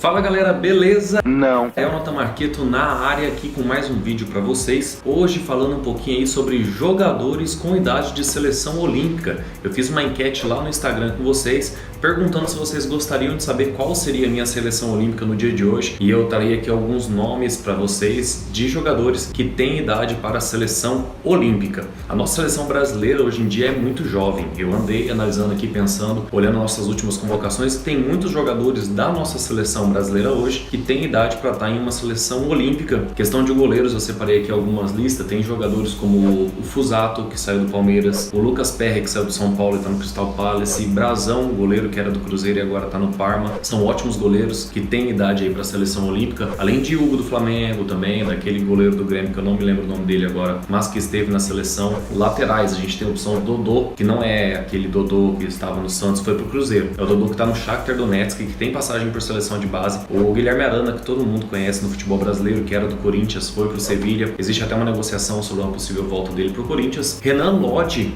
Fala galera, beleza? Não. É o Nota Marqueto na área aqui com mais um vídeo para vocês. Hoje falando um pouquinho aí sobre jogadores com idade de seleção olímpica. Eu fiz uma enquete lá no Instagram com vocês, perguntando se vocês gostariam de saber qual seria a minha seleção olímpica no dia de hoje. E eu traria aqui alguns nomes para vocês de jogadores que têm idade para a seleção olímpica. A nossa seleção brasileira hoje em dia é muito jovem. Eu andei analisando aqui, pensando, olhando nossas últimas convocações, tem muitos jogadores da nossa seleção brasileira hoje que tem idade para estar em uma seleção olímpica. Questão de goleiros, eu separei aqui algumas listas. Tem jogadores como o Fusato, que saiu do Palmeiras, o Lucas Perry, que saiu do São Paulo e está no Crystal Palace, Brazão, goleiro que era do Cruzeiro e agora está no Parma. São ótimos goleiros que têm idade aí para a seleção olímpica, além de Hugo do Flamengo também, daquele goleiro do Grêmio que eu não me lembro o nome dele agora, mas que esteve na seleção. Laterais, a gente tem a opção Dodô, que não é aquele Dodô que estava no Santos, foi pro Cruzeiro. É o Dodô que está no Shakhtar Donetsk, que tem passagem por seleção de base. O Guilherme Arana, que todo mundo conhece no futebol brasileiro, que era do Corinthians, foi pro Sevilha. Existe até uma negociação sobre uma possível volta dele pro Corinthians. Renan Lodge,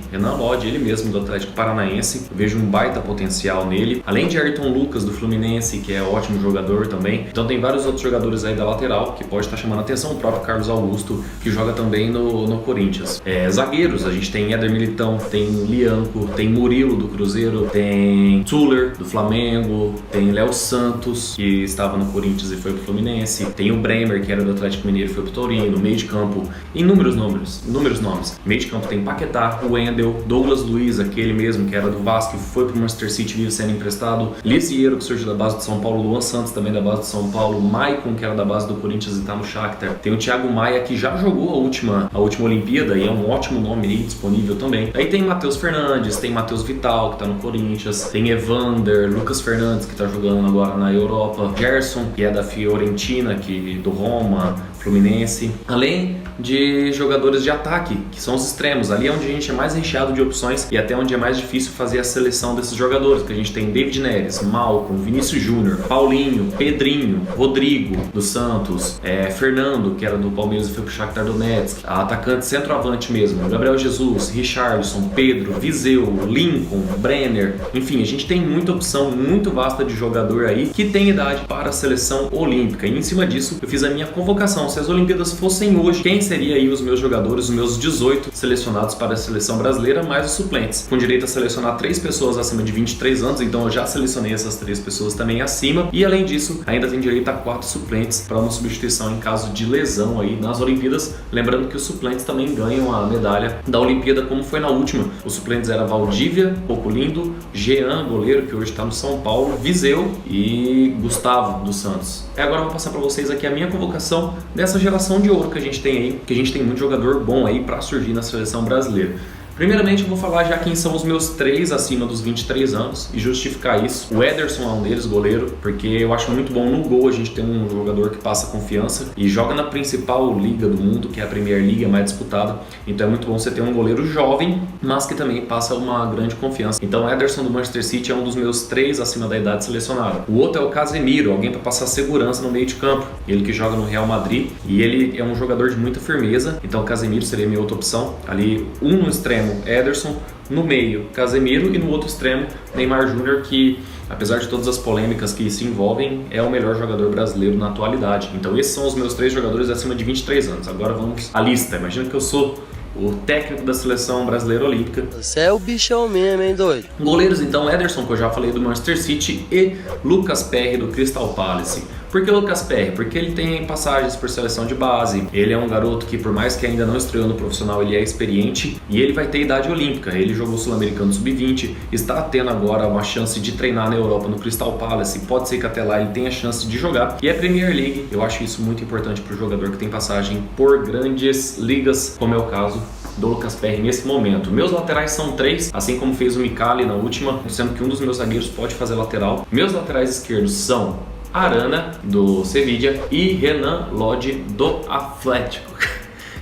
ele mesmo do Atlético Paranaense. Eu vejo um baita potencial nele. Além de Ayrton Lucas do Fluminense, que é ótimo jogador também. Então tem vários outros jogadores aí da lateral que pode estar chamando a atenção. O próprio Carlos Augusto, que joga também no Corinthians. Zagueiros, a gente tem Éder Militão, tem Lianco, tem Murilo do Cruzeiro, tem Tuller do Flamengo, tem Léo Santos, que estava no Corinthians e foi pro Fluminense, tem o Bremer, que era do Atlético Mineiro e foi pro Torino. Meio de campo, inúmeros nomes. Meio de campo tem Paquetá, o Wendel, Douglas Luiz, aquele mesmo que era do Vasco e foi pro Manchester City, vive sendo emprestado, Lisieiro, que surgiu da base do São Paulo, Luan Santos também da base do São Paulo, Maicon, que era da base do Corinthians e tá no Shakhtar, tem o Thiago Maia, que já jogou a última Olimpíada e é um ótimo nome aí disponível também. Aí tem Matheus Fernandes, tem Matheus Vital, que tá no Corinthians, tem Evander, Lucas Fernandes, que tá jogando agora na Europa, Gerson, que é da Fiorentina, do Roma, Fluminense, além de jogadores de ataque, que são os extremos. Ali é onde a gente é mais recheado de opções e até onde é mais difícil fazer a seleção desses jogadores, porque a gente tem David Neres, Malcom, Vinícius Júnior, Paulinho, Pedrinho, Rodrigo do Santos, Fernando, que era do Palmeiras e foi pro Shakhtar Donetsk, atacante centroavante mesmo, Gabriel Jesus, Richarlison, Pedro, Viseu, Lincoln, Brenner, enfim, a gente tem muita opção, muito vasta de jogador aí que tem idade para a seleção olímpica. E em cima disso eu fiz a minha convocação. Se as Olimpíadas fossem hoje, quem seria aí os meus jogadores, os meus 18 selecionados para a seleção brasileira, mais os suplentes, com direito a selecionar 3 pessoas acima de 23 anos, então eu já selecionei essas 3 pessoas também acima, e além disso ainda tem direito a 4 suplentes para uma substituição em caso de lesão aí nas Olimpíadas, lembrando que os suplentes também ganham a medalha da Olimpíada, como foi na última. Os suplentes eram Valdívia, Pouco Lindo, Jean, goleiro, que hoje está no São Paulo, Viseu e Gustavo dos Santos. Agora eu vou passar para vocês aqui a minha convocação dessa geração de ouro que a gente tem aí, que a gente tem muito jogador bom aí para surgir na seleção brasileira. Primeiramente eu vou falar já quem são os meus 3 acima dos 23 anos e justificar isso. O Ederson é um deles, goleiro, porque eu acho muito bom no gol a gente tem um jogador que passa confiança e joga na principal liga do mundo, que é a Premier League, é mais disputada. Então é muito bom você ter um goleiro jovem, mas que também passa uma grande confiança. Então o Ederson do Manchester City é um dos meus 3 acima da idade selecionada. O outro é o Casemiro, alguém para passar segurança no meio de campo. Ele que joga no Real Madrid e ele é um jogador de muita firmeza, então o Casemiro seria a minha outra opção. Ali, no extremo Ederson, no meio Casemiro e no outro extremo Neymar Júnior, que apesar de todas as polêmicas que se envolvem, é o melhor jogador brasileiro na atualidade. Então esses são os meus 3 jogadores acima de 23 anos. Agora vamos à lista. Imagina que eu sou o técnico da seleção brasileira olímpica. Você é o bichão mesmo, hein, doido? Goleiros então, Ederson, que eu já falei, do Manchester City, e Lucas Perry do Crystal Palace. Por que Lucas Perry? Porque ele tem passagens por seleção de base, ele é um garoto que por mais que ainda não estreou no profissional, ele é experiente e ele vai ter idade olímpica. Ele jogou Sul-Americano Sub-20, está tendo agora uma chance de treinar na Europa no Crystal Palace, pode ser que até lá ele tenha chance de jogar. E a Premier League, eu acho isso muito importante para o jogador que tem passagem por grandes ligas, como é o caso do Lucas Perry nesse momento. Meus laterais são 3, assim como fez o Micali na última, sendo que um dos meus zagueiros pode fazer lateral. Meus laterais esquerdos são Arana, do Sevilha, e Renan Lodge, do Atlético,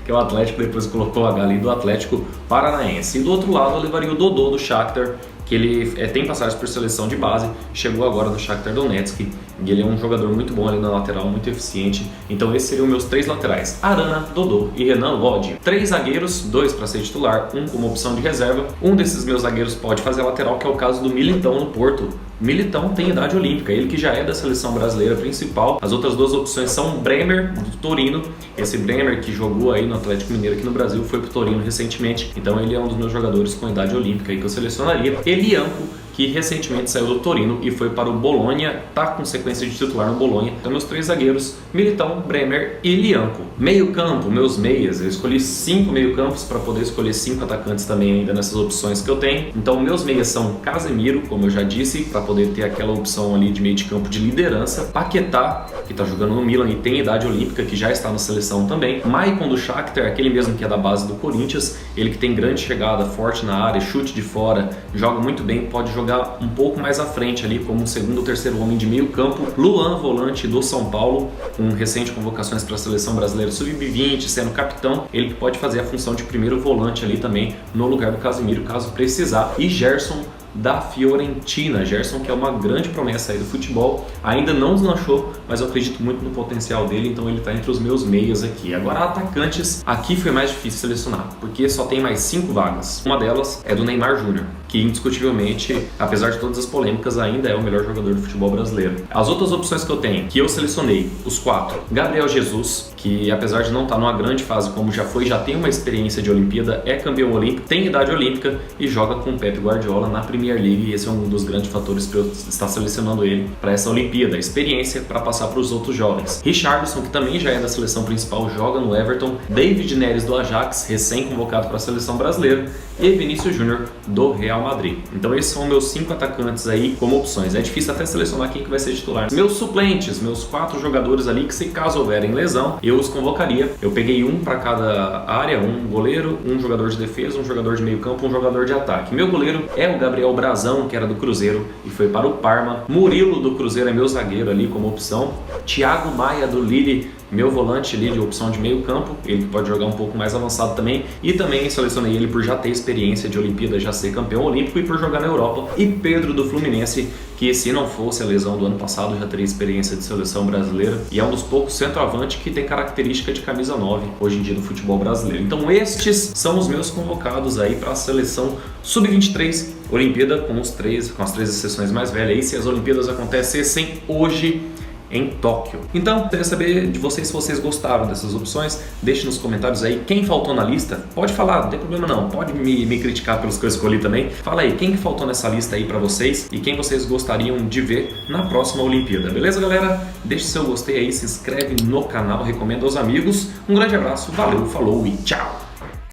que é o Atlético, depois colocou o H ali, do Atlético Paranaense. E do outro lado eu levaria o Dodô, do Shakhtar, que ele tem passagens por seleção de base, chegou agora no Shakhtar Donetsk e ele é um jogador muito bom ali na lateral, muito eficiente. Então esses seriam meus 3 laterais: Arana, Dodô e Renan Lodge. 3 zagueiros, 2 para ser titular, 1 como opção de reserva. Um desses meus zagueiros pode fazer a lateral, que é o caso do Militão no Porto. Militão tem idade olímpica, ele que já é da seleção brasileira principal. As outras 2 opções são Bremer, do Torino. Esse Bremer que jogou aí no Atlético Mineiro aqui no Brasil, foi pro Torino recentemente. Então ele é um dos meus jogadores com idade olímpica aí que eu selecionaria. Elianco, que recentemente saiu do Torino e foi para o Bolonha, tá com sequência de titular no Bolonha. Então meus 3 zagueiros: Militão, Bremer e Elianco. Meio campo, meus meias, eu escolhi 5 meio campos para poder escolher 5 atacantes também ainda nessas opções que eu tenho. Então meus meias são Casemiro, como eu já disse, para poder ter aquela opção ali de meio de campo de liderança. Paquetá, que tá jogando no Milan e tem idade olímpica, que já está na seleção também. Maicon do Shakhtar, aquele mesmo que é da base do Corinthians, ele que tem grande chegada, forte na área, chute de fora, joga muito bem, pode jogar um pouco mais à frente ali como um segundo ou terceiro homem de meio campo. Luan, volante do São Paulo, com recente convocações para a seleção brasileira sub-20, sendo capitão, ele que pode fazer a função de primeiro volante ali também no lugar do Casemiro, caso precisar. E Gerson, da Fiorentina. Gerson, que é uma grande promessa aí do futebol, ainda não deslanchou, mas eu acredito muito no potencial dele, então ele está entre os meus meias aqui. Agora, atacantes, aqui foi mais difícil selecionar, porque só tem mais 5 vagas. Uma delas é do Neymar Júnior, que indiscutivelmente, apesar de todas as polêmicas, ainda é o melhor jogador do futebol brasileiro. As outras opções que eu tenho, que eu selecionei, os 4: Gabriel Jesus, que apesar de não estar numa grande fase como já foi, já tem uma experiência de Olimpíada, é campeão olímpico, tem idade olímpica e joga com o Pep Guardiola na Premier League, e esse é um dos grandes fatores para eu estar selecionando ele para essa Olimpíada, experiência para passar para os outros jovens. Richarlison, que também já é da seleção principal, joga no Everton. David Neres do Ajax, recém-convocado para a seleção brasileira. E Vinícius Júnior do Real Madrid. Então esses são meus 5 atacantes aí como opções. É difícil até selecionar quem que vai ser titular. Meus suplentes, meus 4 jogadores ali que, se caso houverem lesão, eu os convocaria. Eu peguei um para cada área, um goleiro, um jogador de defesa, um jogador de meio campo, um jogador de ataque. Meu goleiro é o Gabriel Brazão, que era do Cruzeiro e foi para o Parma. Murilo do Cruzeiro é meu zagueiro ali como opção. Thiago Maia do Lille, meu volante ali de opção de meio campo, ele pode jogar um pouco mais avançado também. E também selecionei ele por já ter experiência de Olimpíada, já ser campeão olímpico e por jogar na Europa. E Pedro do Fluminense, que se não fosse a lesão do ano passado, já teria experiência de seleção brasileira. E é um dos poucos centroavante que tem característica de camisa 9 hoje em dia no futebol brasileiro. Então estes são os meus convocados aí para a seleção sub-23 Olimpíada, com as 3 exceções mais velhas. E se as Olimpíadas acontecessem hoje em Tóquio. Então, queria saber de vocês se vocês gostaram dessas opções. Deixe nos comentários aí quem faltou na lista. Pode falar, não tem problema não. Pode me criticar pelos que eu escolhi também. Fala aí, quem que faltou nessa lista aí pra vocês e quem vocês gostariam de ver na próxima Olimpíada. Beleza, galera? Deixe seu gostei aí, se inscreve no canal, recomenda aos amigos. Um grande abraço, valeu, falou e tchau!